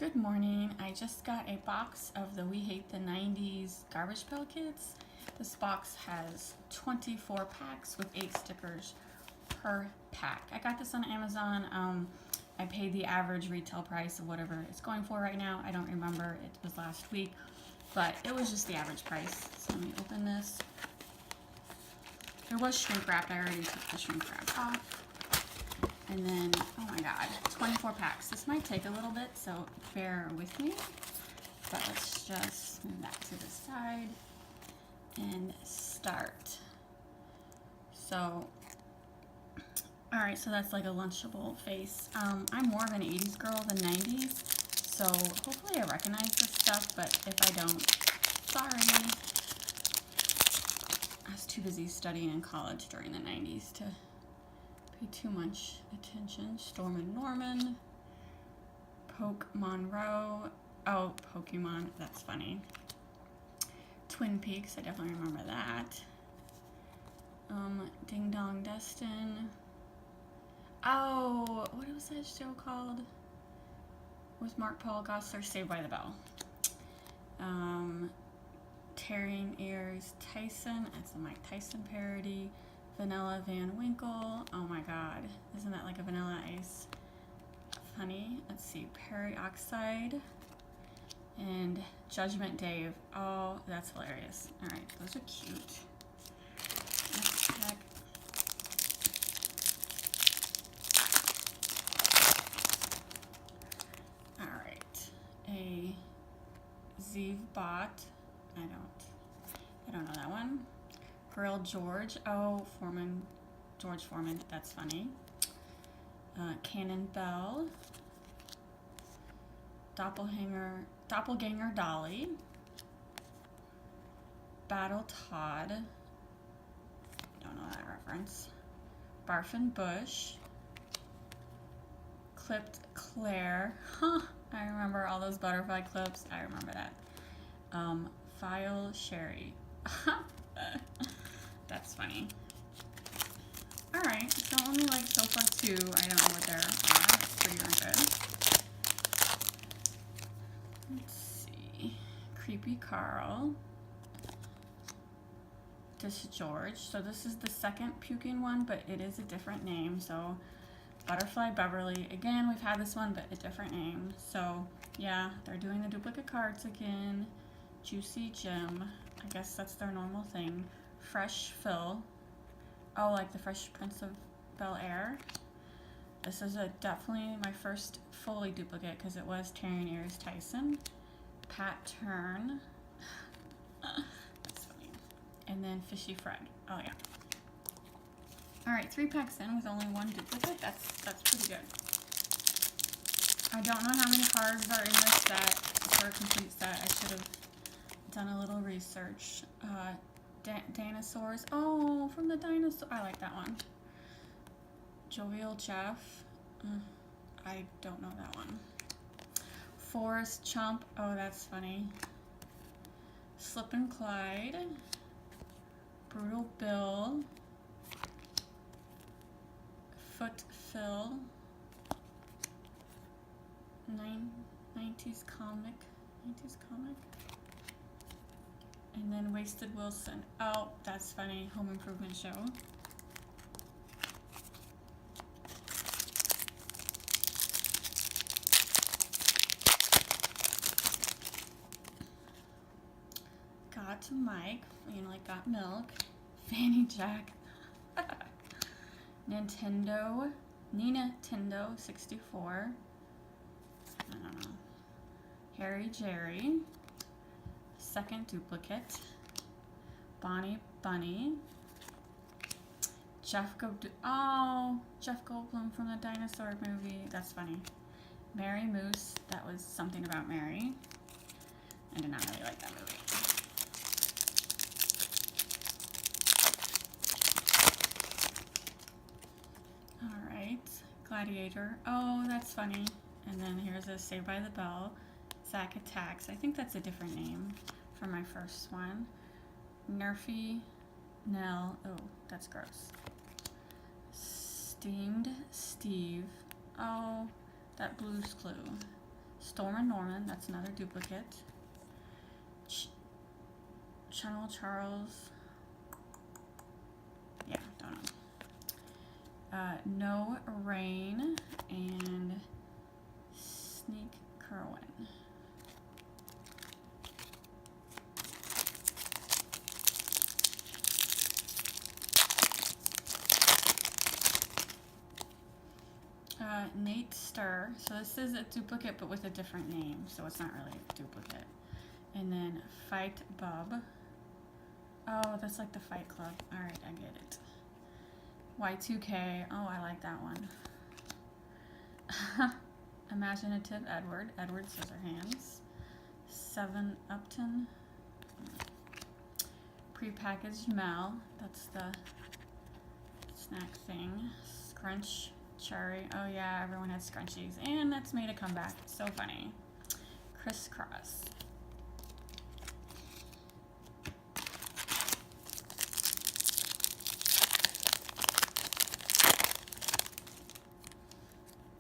Good morning. I just got a box of the We Hate the 90's Garbage Pail Kits. This box has 24 packs with 8 stickers per pack. I got this on Amazon. I paid the average retail price of whatever it's going for right now. I don't remember. It was last week, but it was just the average price. So let me open this. There was shrink wrap. I already took the shrink wrap off. And then, oh my god, 24 packs. This might take a little bit, so bear with me. But let's just move that to the side and start. So, alright, so that's like a Lunchable face. I'm more of an 80's girl than 90's, so hopefully I recognize this stuff, but if I don't, sorry. I was too busy studying in college during the 90's to pay too much attention. Storm and Norman, Poke Monroe, oh, Pokemon, that's funny. Twin Peaks, I definitely remember that. Ding Dong Destin. Oh, what was that show called? Was Mark Paul Gosselaar? Saved by the Bell. Tearing Ears Tyson, that's a Mike Tyson parody. Vanilla Van Winkle. Oh my god. Isn't that like a Vanilla Ice? Funny. Let's see. Peroxide. And Judgment Dave. Oh, that's hilarious. Alright, those are cute. Next pack. Alright. A Zeev Bot. I don't know that one. Grill George, oh, Foreman, George Foreman, that's funny. Cannon Bell, Doppelganger Dolly, Battle Todd, don't know that reference. Barfin Bush, Clipped Claire, huh, I remember all those butterfly clips, I remember that. File Sherry. That's funny. Alright, so only like so far 2. I don't know what there are. That's pretty darn good. Let's see. Creepy Carl. This is George. So this is the second puking one, but it is a different name. So Butterfly Beverly. Again, we've had this one, but a different name. So yeah, they're doing the duplicate cards again. Juicy Jim. I guess that's their normal thing. Fresh Phil. Oh, like the Fresh Prince of Bel-Air. This is definitely my first fully duplicate because it was Tearing Ears Tyson. Pat Turn. That's funny. And then Fishy Fred. Oh yeah. Alright, 3 packs in with only 1 duplicate. That's pretty good. I don't know how many cards are in this set. For a complete set, I should have done a little research. Dinosaurs. Oh, from the Dinosaur. I like that one. Jovial Jeff. I don't know that one. Forrest Chump. Oh, that's funny. Slip and Clyde. Brutal Bill. Foot Phil. 90's comic. 90's comic. And then Wasted Wilson. Oh, that's funny. Home Improvement Show. Got Mike. You know, like Got Milk. Fanny Jack. Nintendo. Nintendo 64. I don't know. Harry Jerry. Second duplicate. Bonnie Bunny. Jeff Goldblum from the Dinosaur movie. That's funny. Mary Moose. That was something about Mary. I did not really like that movie. Alright. Gladiator. Oh, that's funny. And then here's a Saved by the Bell. Zack Attacks. I think that's a different name for my first one. Nerfy Nell. Oh, that's gross. Steamed Steve. Oh, that Blue's Clue. Storm and Norman, that's another duplicate. Channel Charles. Yeah, don't know. No Rain and Sneak Kerwin. Nate Stir. So this is a duplicate but with a different name, so it's not really a duplicate. And then Fight Bub. Oh, that's like the Fight Club. Alright, I get it. Y2K. Oh, I like that one. Imaginative Edward. Edward Scissorhands. 7 Upton. Prepackaged Mel. That's the snack thing. Scrunch Cherry. Oh yeah, everyone has scrunchies. And that's made a comeback. So funny. Crisscross.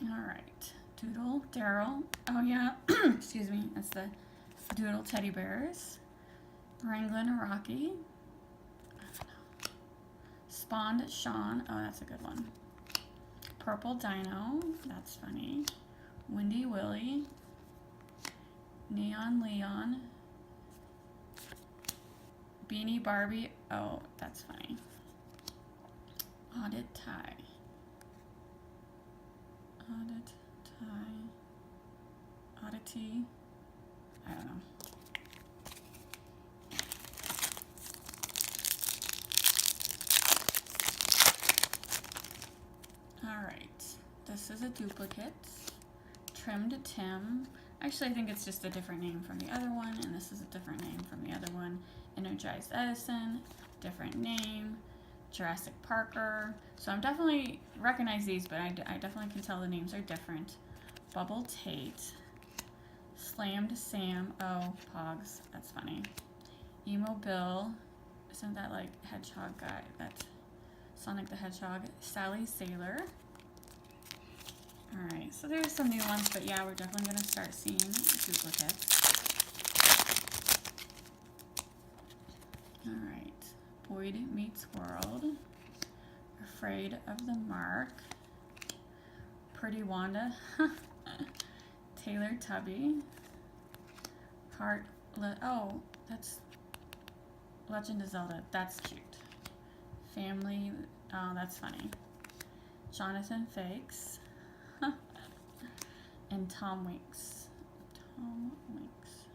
Alright. Doodle. Daryl. Oh yeah. Excuse me. That's the Doodle Teddy Bears. Wranglin' Rocky. I don't know. Spawned Sean. Oh, that's a good one. Purple Dino. That's funny. Windy Willie. Neon Leon. Beanie Barbie. Oh, that's funny. Audit Tie. Audit Tie. Oddity. I don't know. Alright, this is a duplicate. Trimmed Tim. Actually, I think it's just a different name from the other one, and this is a different name from the other one. Energized Edison, different name. Jurassic Parker. So I'm definitely recognize these, but I definitely can tell the names are different. Bubble Tate. Slammed Sam. Oh, Pogs. That's funny. Emo Bill. Isn't that like Hedgehog guy? That's Sonic the Hedgehog. Sally Sailor. Alright, so there's some new ones, but yeah, we're definitely going to start seeing duplicates. Alright. Boyd Meets World. Afraid of the Mark. Pretty Wanda. Taylor Tubby. Oh, that's Legend of Zelda. That's cute. Family. Oh, that's funny. Jonathan Fakes. And Tom Winks. Tom Winks.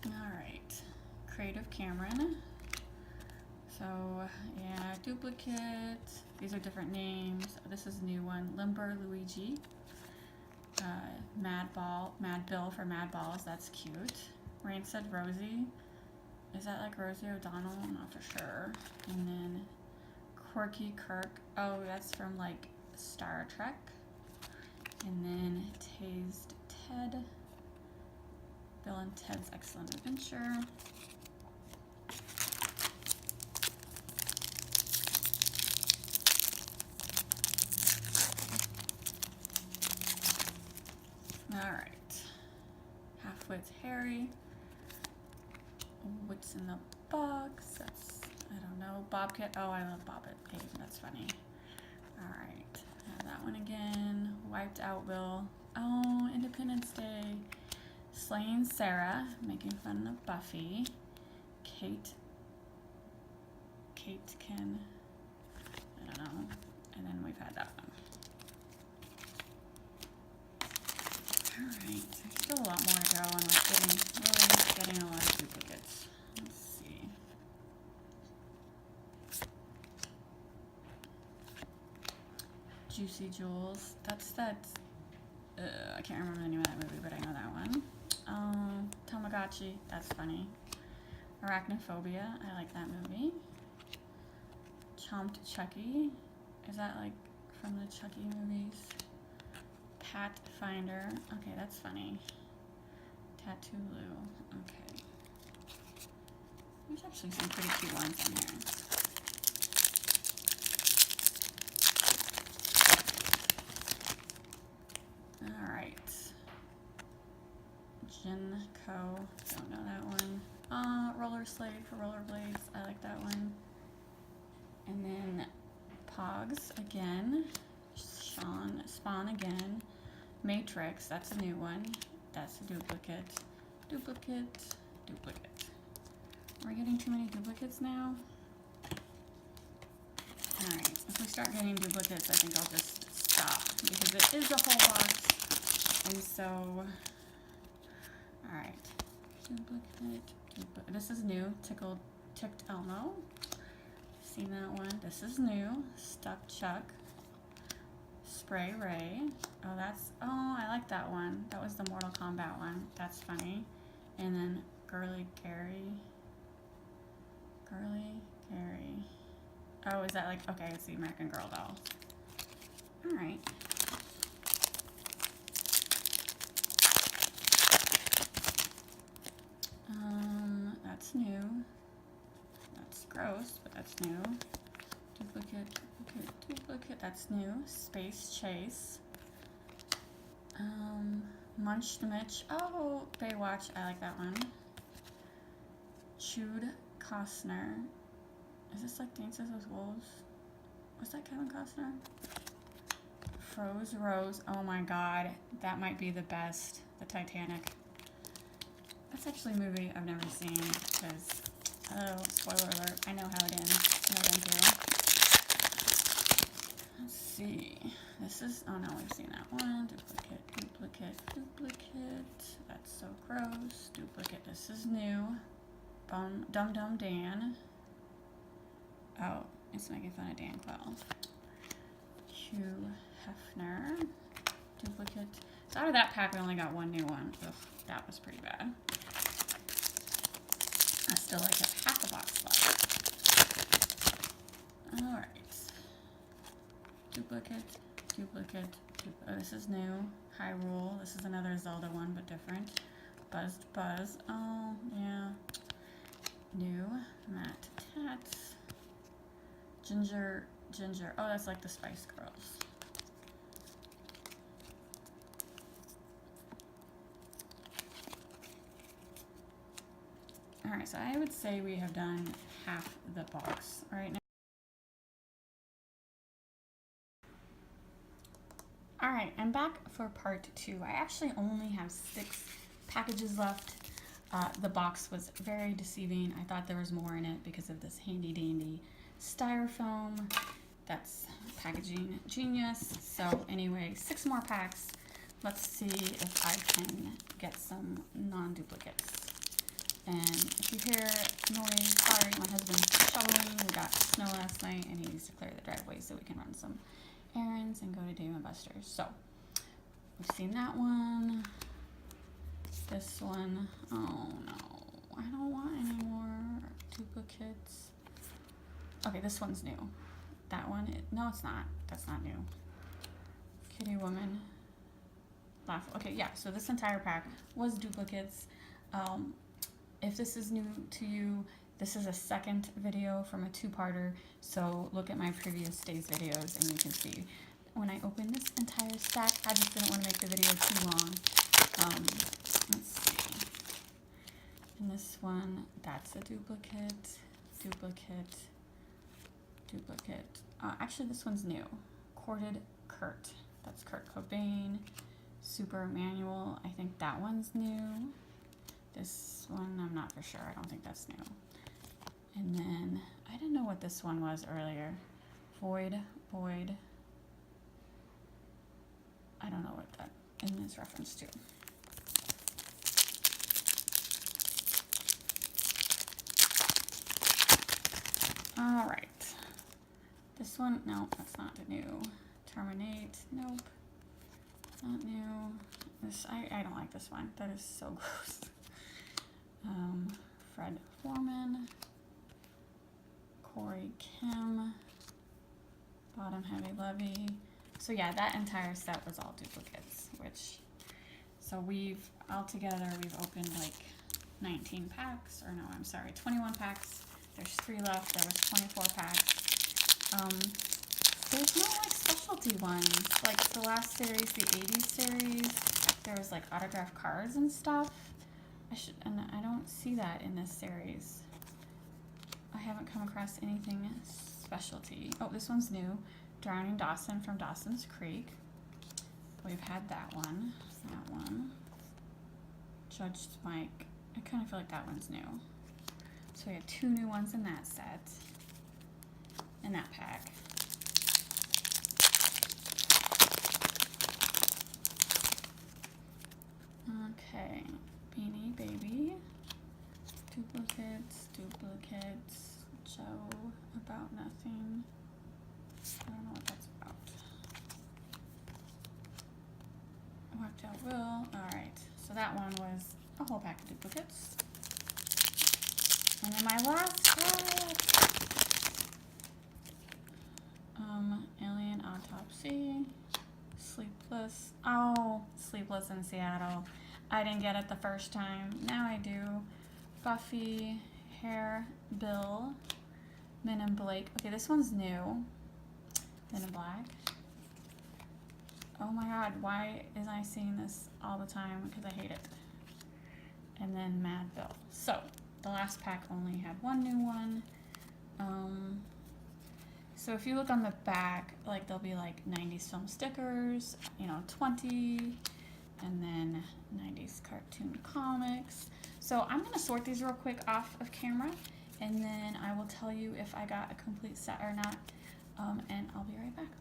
Alright. Creative Cameron. So, yeah, duplicate. These are different names. This is a new one. Limber Luigi. Mad Bill for Mad Balls. That's cute. Rancid Rosie. Is that like Rosie O'Donnell? I'm not for sure. And then Quirky Kirk. Oh, that's from like Star Trek. And then Tased Ted. Bill and Ted's Excellent Adventure. Alright. Halfwit's Harry. What's in the box? That's, I don't know. Bobcat. Oh, I love Bobbit Cave. That's funny. Alright. Have that one again. Wiped Out Will. Oh, Independence Day. Slaying Sarah. Making fun of Buffy. Kate can. I don't know. And then we've had that one. Alright, there's still a lot more to go, and we're really getting a lot of duplicates. Let's see. Juicy Jewels. That's that. I can't remember the name of that movie, but I know that one. Tamagotchi. That's funny. Arachnophobia. I like that movie. Chomped Chucky. Is that like from the Chucky movies? Pathfinder. Okay, that's funny. Tattoo Lou. Okay. actually some pretty cute ones in here. Alright. Jinko, don't know that one. Roller Slade for rollerblades, I like that one. And then Pogs again. Spawn again. Matrix, that's a new one. That's a duplicate. Duplicate. Are we getting too many duplicates now? Alright, if we start getting duplicates, I think I'll just stop because it is a whole box. And so, alright. Duplicate. This is new. Tickle Mo. Seen that one. This is new. Stuck Chuck. Spray Ray. Oh, I like that one. That was the Mortal Kombat one. That's funny. And then Girly Gary. Oh, is that like, okay, it's the American Girl doll. Alright. That's new. That's gross, but that's new. Duplicate, that's new. Space Chase. Munch the Mitch. Oh, Baywatch, I like that one. Chewed Costner. Is this like Dances with Wolves? Was that Kevin Costner? Froze Rose. Oh my god, that might be the best. The Titanic. That's actually a movie I've never seen because, oh, spoiler alert, I know how it ends. No, thank you. Let's see. This is, oh no, we've seen that one. Duplicate. That's so gross. Duplicate. This is new. Dum Dum Dan. Oh, it's making fun of Dan Quell. Hugh Hefner. Duplicate. So out of that pack, we only got one new one. Ugh, that was pretty bad. I still like have half a box left. Alright. Duplicate. Oh, this is new. Hyrule. This is another Zelda one, but different. Buzzed Buzz. Oh, yeah. New. Matt Tats. Ginger. Oh, that's like the Spice Girls. Alright, so I would say we have done half the box right now. Alright, I'm back for part 2. I actually only have 6 packages left. The box was very deceiving. I thought there was more in it because of this handy dandy styrofoam. That's packaging genius. So anyway, 6 more packs. Let's see if I can get some non-duplicates. And if you hear noise, sorry, my husband's shoveling. We got snow last night and he needs to clear the driveway so we can run some errands and go to Dave & Buster's. So we've seen that one. This one. Oh no, I don't want any more duplicates. Okay, this one's new. That one, no, it's not. That's not new. Kitty Woman. Laugh. Okay, yeah, so this entire pack was duplicates. If this is new to you, this is a second video from a 2-parter, so look at my previous day's videos and you can see when I opened this entire stack. I just didn't want to make the video too long. Let's see. And this one, that's a duplicate. Actually, this one's new. Corded Kurt. That's Kurt Cobain. Super Manual. I think that one's new. This one, I'm not for sure. I don't think that's new. And then, I didn't know what this one was earlier. Void. I don't know what that is reference to. All right. This one, no, that's not new. Terminate, nope. Not new. This, I don't like this one. That is so gross. Fred Foreman. Corey Kim. Bottom Heavy Levy. So yeah, that entire set was all duplicates, which, so we've, altogether, we've opened like 19 packs, or no, I'm sorry, 21 packs. There's 3 left. There was 24 packs. There's no like specialty ones. Like the last series, the 80s series, there was like autographed cards and stuff. And I don't see that in this series. I haven't come across anything specialty. Oh, this one's new. Drowning Dawson from Dawson's Creek. We've had that one. That one. Judge Mike. I kind of feel like that one's new. So we have 2 new ones in that set. In that pack. Okay. Beanie Baby. Duplicates. Joe. About Nothing. I don't know what that's about. Whacked Out Will. Alright. So that one was a whole pack of duplicates. And then my last pack. Alien Autopsy. Sleepless. Oh, Sleepless in Seattle. I didn't get it the first time. Now I do. Buffy. Hair. Bill. Men in Blake. Okay, this one's new. Men in Black. Oh my god, why is I seeing this all the time? Because I hate it. And then Mad Bill. So, the last pack only had 1 new one. So if you look on the back, like there'll be like 90s film stickers, you know, 20, and then 90s cartoon comics. So I'm gonna sort these real quick off of camera, and then I will tell you if I got a complete set or not, and I'll be right back.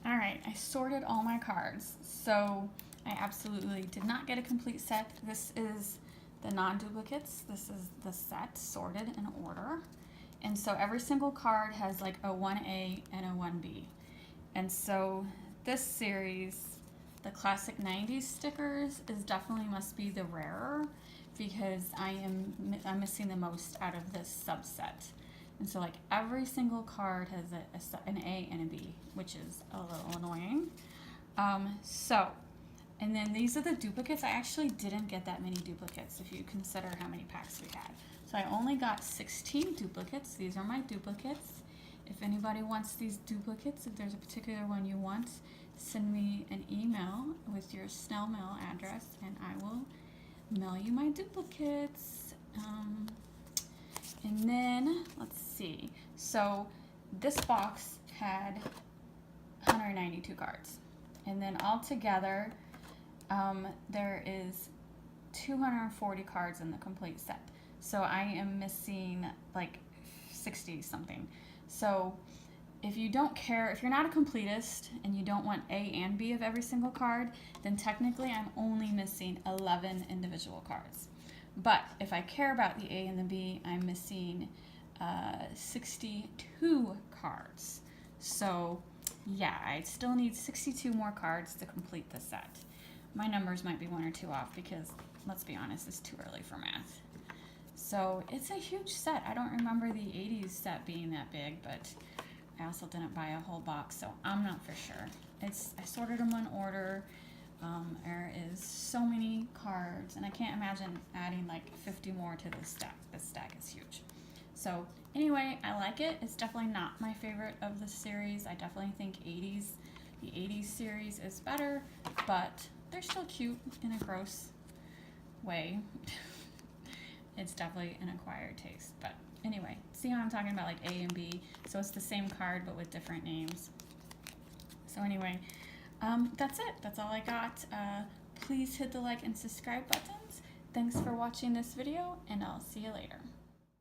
All right, I sorted all my cards. So I absolutely did not get a complete set. This is the non-duplicates. This is the set sorted in order. And so every single card has like a 1A and a 1B. And so this series, the classic 90s stickers, is definitely must be the rarer, because I'm missing the most out of this subset. And so like every single card has an A and a B, which is a little annoying. And then these are the duplicates. I actually didn't get that many duplicates if you consider how many packs we had. So I only got 16 duplicates. These are my duplicates. If anybody wants these duplicates, if there's a particular one you want, send me an email with your snail mail address and I will mail you my duplicates. And then, let's see. So this box had 192 cards. And then altogether, there is 240 cards in the complete set. So I am missing like 60 something. So if you don't care, if you're not a completist and you don't want A and B of every single card, then technically I'm only missing 11 individual cards. But if I care about the A and the B, I'm missing 62 cards. So yeah, I still need 62 more cards to complete the set. My numbers might be 1 or 2 off because, let's be honest, it's too early for math. So it's a huge set. I don't remember the 80s set being that big, but I also didn't buy a whole box, so I'm not for sure. I sorted them in order. There is so many cards, and I can't imagine adding like 50 more to this stack. This stack is huge. So anyway, I like it. It's definitely not my favorite of the series. I definitely think the 80s series is better, but they're still cute in a gross way. It's definitely an acquired taste, but anyway, see how I'm talking about like A and B? So it's the same card, but with different names. So anyway, that's it. That's all I got. Please hit the like and subscribe buttons. Thanks for watching this video, and I'll see you later.